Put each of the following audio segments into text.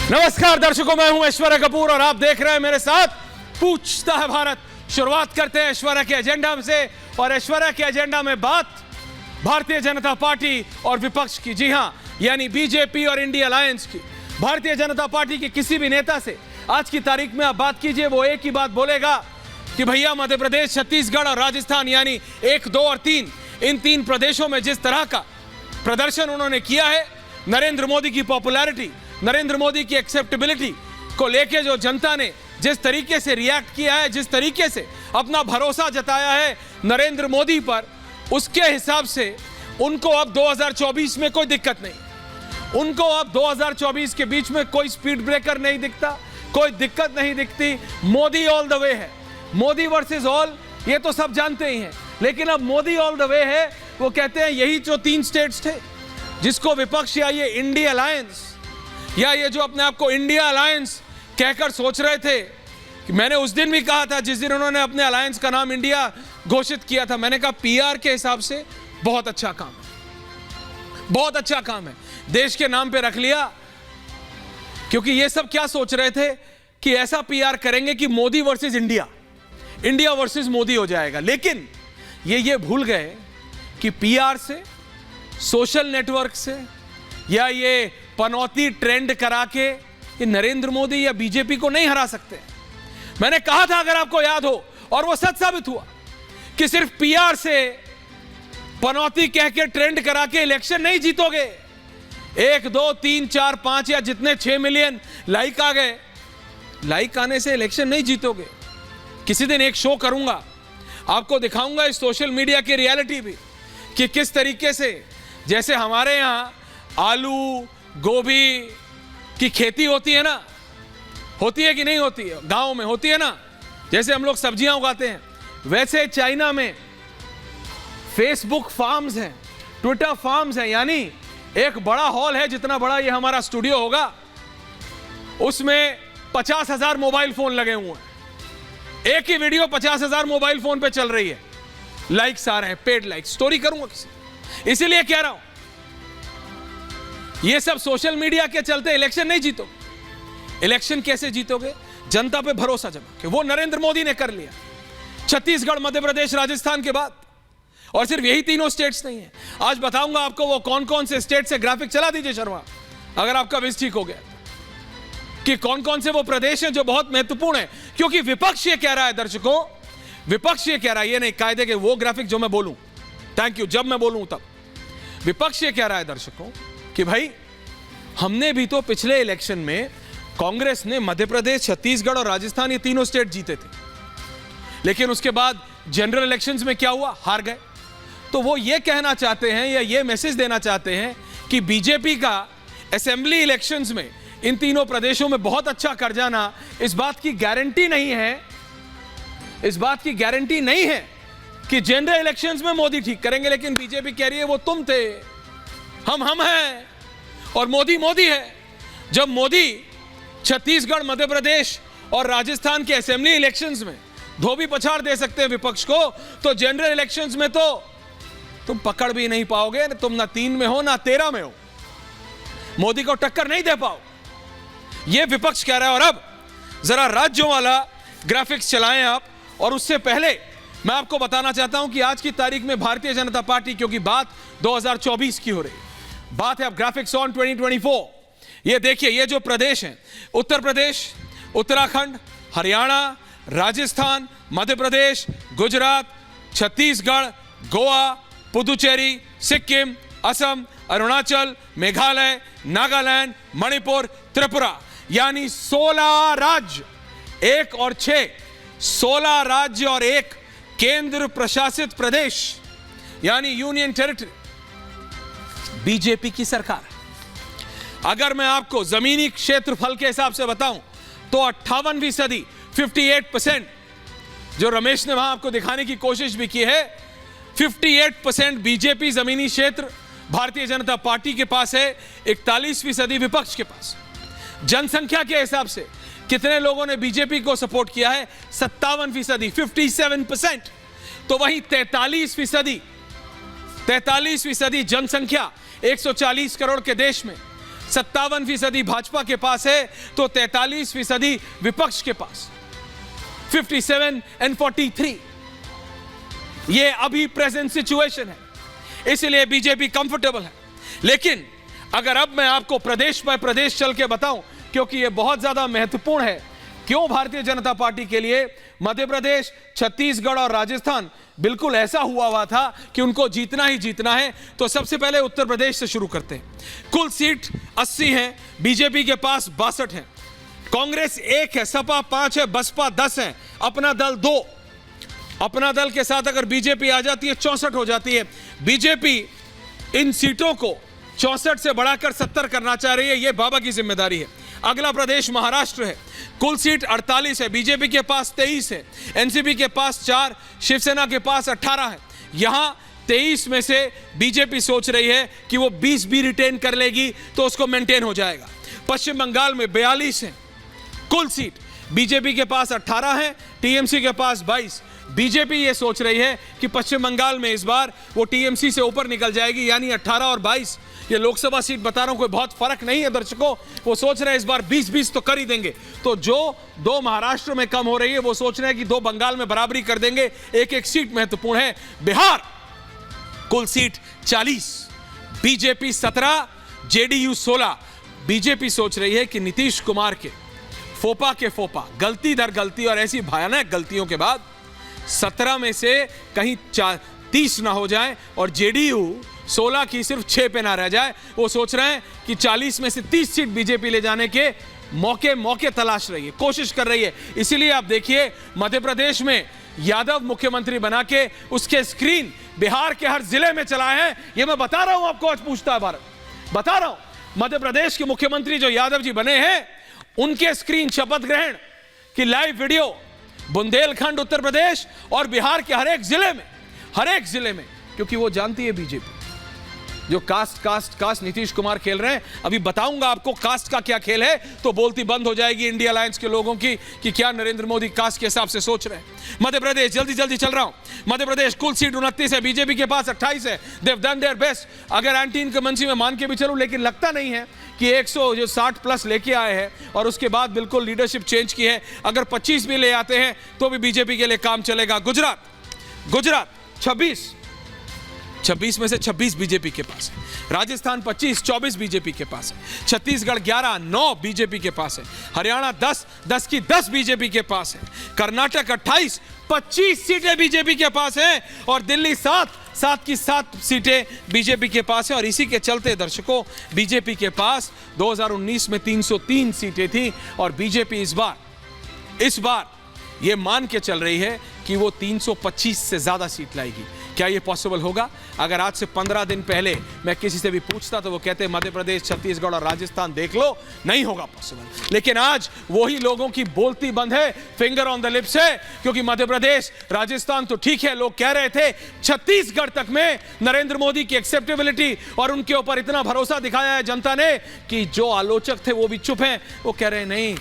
नमस्कार दर्शकों, मैं हूं ऐश्वर्या कपूर और आप देख रहे हैं मेरे साथ पूछता है भारत। शुरुआत करते हैं ऐश्वर्या के एजेंडा से और ऐश्वर्या के एजेंडा में बात भारतीय जनता पार्टी और विपक्ष की। जी हां, यानी बीजेपी और इंडिया अलायंस की। भारतीय जनता पार्टी के किसी भी नेता से आज की तारीख में आप बात कीजिए, वो एक ही बात बोलेगा कि भैया मध्य प्रदेश, छत्तीसगढ़ और राजस्थान यानी 1, 2 और 3, इन 3 प्रदेशों में जिस तरह का प्रदर्शन उन्होंने किया है, नरेंद्र मोदी की पॉपुलैरिटी, नरेंद्र मोदी की एक्सेप्टेबिलिटी को लेके जो जनता ने जिस तरीके से रिएक्ट किया है, जिस तरीके से अपना भरोसा जताया है नरेंद्र मोदी पर, उसके हिसाब से उनको अब 2024 में कोई दिक्कत नहीं। उनको अब 2024 के बीच में कोई स्पीड ब्रेकर नहीं दिखता, कोई दिक्कत नहीं दिखती। मोदी ऑल द वे है, मोदी वर्सेस ऑल, ये तो सब जानते ही हैं। लेकिन अब मोदी ऑल द वे है, वो कहते हैं यही जो 3 स्टेट्स थे जिसको विपक्ष या ये इंडिया अलायंस या ये जो अपने आप को इंडिया अलायंस कहकर सोच रहे थे, कि मैंने उस दिन भी कहा था जिस दिन उन्होंने अपने अलायंस का नाम इंडिया घोषित किया था, मैंने कहा पीआर के हिसाब से बहुत अच्छा काम है, बहुत अच्छा काम है, देश के नाम पे रख लिया। क्योंकि ये सब क्या सोच रहे थे कि ऐसा पीआर करेंगे कि Modi versus India, India versus Modi हो जाएगा। लेकिन ये भूल गए कि पीआर से, सोशल नेटवर्क से या ये पनौती ट्रेंड करा के ये नरेंद्र मोदी या बीजेपी को नहीं हरा सकते। मैंने कहा था, अगर आपको याद हो, और वो सच साबित हुआ, कि सिर्फ पीआर से पनौती कह के ट्रेंड करा के इलेक्शन नहीं जीतोगे। 1, 2, 3, 4, 5 या जितने 6 मिलियन लाइक आ गए, लाइक आने से इलेक्शन नहीं जीतोगे। किसी दिन एक शो करूंगा, आपको दिखाऊंगा इस सोशल मीडिया की रियलिटी भी, कि किस तरीके से, जैसे हमारे यहां आलू गोभी की खेती होती है ना, होती है कि नहीं होती है, गांव में होती है ना, जैसे हम लोग सब्जियां उगाते हैं, वैसे चाइना में फेसबुक फार्म्स हैं, ट्विटर फार्म्स हैं। यानी एक बड़ा हॉल है, जितना बड़ा ये हमारा स्टूडियो होगा, उसमें 50,000 मोबाइल फोन लगे हुए हैं। एक ही वीडियो 50,000 मोबाइल फोन पे चल रही है, लाइक्स आ रहे हैं, पेड लाइक। स्टोरी करूंगा किसी, इसीलिए कह रहा हूं, ये सब सोशल मीडिया के चलते इलेक्शन नहीं जीतोगे। इलेक्शन कैसे जीतोगे? जनता पे भरोसा जमा के, वो नरेंद्र मोदी ने कर लिया छत्तीसगढ़, मध्य प्रदेश, राजस्थान के बाद। और सिर्फ यही 3 स्टेट्स नहीं है, आज बताऊंगा आपको वो कौन कौन से स्टेट से। ग्राफिक चला दीजिए शर्मा, अगर आपका विज ठीक हो गया, कि कौन कौन से वो प्रदेश हैं जो बहुत महत्वपूर्ण है। क्योंकि विपक्ष ये कह रहा है दर्शकों, विपक्ष ये कह रहा है, ये नहीं कायदे के वो ग्राफिक जो मैं बोलूं, थैंक यू, जब मैं बोलूं तब। विपक्ष ये कह रहा है दर्शकों कि भाई हमने भी तो पिछले इलेक्शन में कांग्रेस ने मध्य प्रदेश, छत्तीसगढ़ और राजस्थान, ये 3 स्टेट जीते थे, लेकिन उसके बाद जनरल इलेक्शंस में क्या हुआ? हार गए। तो वो ये कहना चाहते हैं या ये मैसेज देना चाहते हैं कि बीजेपी का असेंबली इलेक्शंस में इन 3 प्रदेशों में बहुत अच्छा कर जाना, इस बात की गारंटी नहीं है, इस बात की गारंटी नहीं है कि जनरल इलेक्शंस में मोदी ठीक करेंगे। लेकिन बीजेपी कह रही है वो तुम थे, हम हैं और मोदी मोदी है। जब मोदी छत्तीसगढ़, मध्य प्रदेश और राजस्थान के असेंबली इलेक्शंस में धोबी पछाड़ दे सकते हैं विपक्ष को, तो जनरल इलेक्शंस में तो तुम पकड़ भी नहीं पाओगे। तुम ना 3 में हो ना 13 में हो, मोदी को टक्कर नहीं दे पाओ, यह विपक्ष कह रहा है। और अब जरा राज्यों वाला ग्राफिक्स चलाएं आप। और उससे पहले मैं आपको बताना चाहता हूं कि आज की तारीख में भारतीय जनता पार्टी, क्योंकि बात 2024 की हो रही, बात है अब ग्राफिक्स ऑन 2024। ये देखिए, ये जो प्रदेश हैं, उत्तर प्रदेश, उत्तराखंड, हरियाणा, राजस्थान, मध्य प्रदेश, गुजरात, छत्तीसगढ़, गोवा, पुदुचेरी, सिक्किम, असम, अरुणाचल, मेघालय, नागालैंड, मणिपुर, त्रिपुरा, यानी 16 राज्य, 1 और 6, 16 राज्य और 1 केंद्र प्रशासित प्रदेश, यानी यूनियन टेरिटरी, बीजेपी की सरकार। अगर मैं आपको जमीनी क्षेत्रफल के हिसाब से बताऊं तो 58%, 58%, जो रमेश ने वहां आपको दिखाने की कोशिश भी की है, 58% बीजेपी जमीनी क्षेत्र भारतीय जनता पार्टी के पास है, 41% विपक्ष के पास। जनसंख्या के हिसाब से कितने लोगों ने बीजेपी को सपोर्ट किया है? 57%, 57%। तो वहीं 43% जनसंख्या 140 करोड़ के देश में 57% भाजपा के पास है तो 43% विपक्ष के पास। 57 and 43 ये अभी प्रेजेंट सिचुएशन है, इसलिए बीजेपी कंफर्टेबल है। लेकिन अगर अब मैं आपको प्रदेश बाय प्रदेश चल के बताऊं, क्योंकि यह बहुत ज्यादा महत्वपूर्ण है, क्यों भारतीय जनता पार्टी के लिए मध्य प्रदेश, छत्तीसगढ़ और राजस्थान बिल्कुल ऐसा हुआ था कि उनको जीतना ही जीतना है। तो सबसे पहले उत्तर प्रदेश से शुरू करते हैं। कुल सीट 80 हैं, बीजेपी के पास 62 हैं, कांग्रेस 1 है, सपा 5 है, बसपा 10 है, अपना दल 2। अपना दल के साथ अगर बीजेपी आ जाती है 64 हो जाती है। बीजेपी इन सीटों को 64 से बढ़ाकर 70 करना चाह रही है, यह बाबा की जिम्मेदारी है। अगला प्रदेश महाराष्ट्र है, कुल सीट 48 है, बीजेपी के पास 23 है, एनसीपी के पास 4, शिवसेना के पास 18 है। यहां 23 में से बीजेपी सोच रही है कि वो 20 भी रिटेन कर लेगी तो उसको मेंटेन हो जाएगा। पश्चिम बंगाल में 42 है कुल सीट, बीजेपी के पास 18 है, टीएमसी के पास 22। बीजेपी ये सोच रही है कि पश्चिम बंगाल में इस बार वो टीएमसी से ऊपर निकल जाएगी, यानी 18 और 22। ये लोकसभा सीट बता रहा हूं, कोई बहुत फर्क नहीं है दर्शकों। वो सोच रहे हैं इस बार 20-20 तो कर ही देंगे। तो जो 2 महाराष्ट्र में कम हो रही है वो सोच रहे हैं कि 2 बंगाल में बराबरी कर देंगे। एक सीट महत्वपूर्ण है। बिहार कुल सीट 40, बीजेपी 17, जेडीयू 16। बीजेपी सोच रही है कि नीतीश कुमार के फोपा गलती दर गलती और ऐसी भयानक गलतियों के बाद 17 में से कहीं 30 ना हो जाए और जेडीयू 16 की सिर्फ 6 पे ना रह जाए। वो सोच रहे हैं कि 40 में से 30 सीट बीजेपी ले जाने के मौके तलाश रही है, कोशिश कर रही है। इसीलिए आप देखिए मध्य प्रदेश में यादव मुख्यमंत्री बना के उसके स्क्रीन बिहार के हर जिले में चलाए हैं। ये मैं बता रहा हूं आपको, आज पूछता है भारत, बता रहा हूं। मध्य प्रदेश के मुख्यमंत्री जो यादव जी बने हैं, उनके स्क्रीन शपथ ग्रहण की लाइव वीडियो बुंदेलखंड उत्तर प्रदेश और बिहार के हर एक जिले में, क्योंकि वो जानती है बीजेपी जो कास्ट नीतीश कुमार खेल रहे हैं। अभी बताऊंगा आपको कास्ट का क्या खेल है, तो बोलती बंद हो जाएगी इंडिया अलायंस के लोगों की कि क्या नरेंद्र मोदी कास्ट के हिसाब से सोच रहे हैं। मध्य प्रदेश जल्दी चल रहा हूं। मध्य प्रदेश कुल सीट 29 है, बीजेपी के पास 28 है। They've done their best. अगर एंटी इनकमेंसी में मान के भी चलूं, लेकिन लगता नहीं है कि 160 प्लस लेके आए हैं और उसके बाद बिल्कुल लीडरशिप चेंज की है। अगर 25 भी ले आते हैं तो भी बीजेपी के लिए काम चलेगा। गुजरात 26 में से 26 बीजेपी के पास है। राजस्थान 24 बीजेपी के पास है। छत्तीसगढ़ 9 बीजेपी के पास है। हरियाणा 10 की 10 बीजेपी के पास है। कर्नाटक 25 सीटें बीजेपी के पास हैं और दिल्ली 7 की 7 सीटें बीजेपी के पास है। और इसी के चलते दर्शकों, बीजेपी के पास 2019 में 303 सीटें थी और बीजेपी इस बार ये मान के चल रही है कि वो 325 से ज्यादा सीट लाएगी। क्या ये पॉसिबल होगा? अगर आज से 15 दिन पहले मैं किसी से भी पूछता तो वो कहते मध्य प्रदेश, छत्तीसगढ़ और राजस्थान देख लो, नहीं होगा पॉसिबल। लेकिन आज वही लोगों की बोलती बंद है, फिंगर ऑन द लिप्स है, क्योंकि मध्य प्रदेश, राजस्थान तो ठीक है, लोग कह रहे थे, छत्तीसगढ़ तक में नरेंद्र मोदी की एक्सेप्टेबिलिटी और उनके ऊपर इतना भरोसा दिखाया है जनता ने कि जो आलोचक थे वो भी चुप हैं। वो कह रहे नहीं,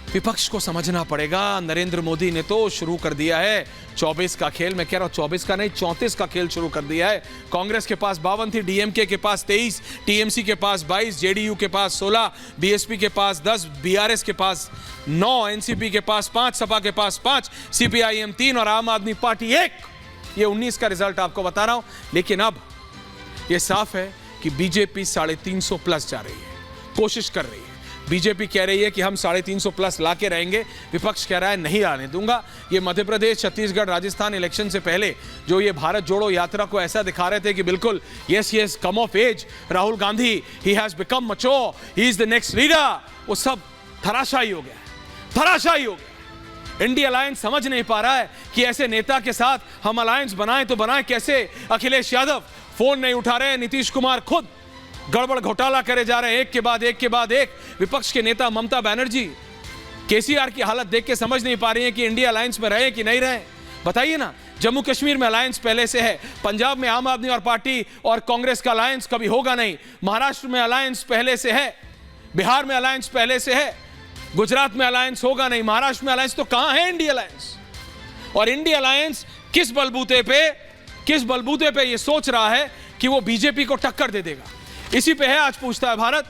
विपक्ष को समझना पड़ेगा, नरेंद्र मोदी ने तो शुरू कर दिया है 24 का खेल। मैं कह रहा हूं 24 का नहीं, 34 का खेल शुरू कर दिया है। कांग्रेस के पास 52 थी, डीएमके के पास 23, टीएमसी के पास 22, जेडीयू के पास 16, बीएसपी के पास 10, बीआरएस के पास 9, एनसीपी के पास 5, सपा के पास 5, सीपीआईएम 3 और आम आदमी पार्टी 1। ये 19 का रिजल्ट आपको बता रहा हूं। लेकिन अब यह साफ है कि बीजेपी 350 प्लस जा रही है, कोशिश कर रही है। बीजेपी कह रही है कि हम 350 प्लस लाके रहेंगे, विपक्ष कह रहा है नहीं आने दूंगा। ये मध्य प्रदेश, छत्तीसगढ़, राजस्थान इलेक्शन से पहले जो ये भारत जोड़ो यात्रा को ऐसा दिखा रहे थे कि बिल्कुल yes come of age, Rahul Gandhi, he has become mature, he is the next leader, वो सब धराशायी हो गया। इंडिया अलायंस समझ नहीं पा रहा है कि ऐसे नेता के साथ हम अलायंस बनाएं तो बनाएं कैसे। अखिलेश यादव फोन नहीं उठा रहे, नीतीश कुमार खुद गड़बड़ घोटाला करे जा रहे हैं, एक के बाद एक। विपक्ष के नेता ममता बनर्जी केसीआर की हालत देख के समझ नहीं पा रही है कि इंडिया अलायंस में रहे कि नहीं रहे। बताइए ना, जम्मू कश्मीर में अलायंस पहले से है, पंजाब में आम आदमी और पार्टी और कांग्रेस का अलायंस कभी होगा नहीं, महाराष्ट्र में अलायंस पहले से है, बिहार में अलायंस पहले से है, गुजरात में अलायंस होगा नहीं, महाराष्ट्र में अलायंस तो कहां है इंडिया अलायंस? और इंडिया अलायंस किस बलबूते पे ये सोच रहा है कि वो बीजेपी को टक्कर दे देगा? इसी पे है आज पूछता है भारत।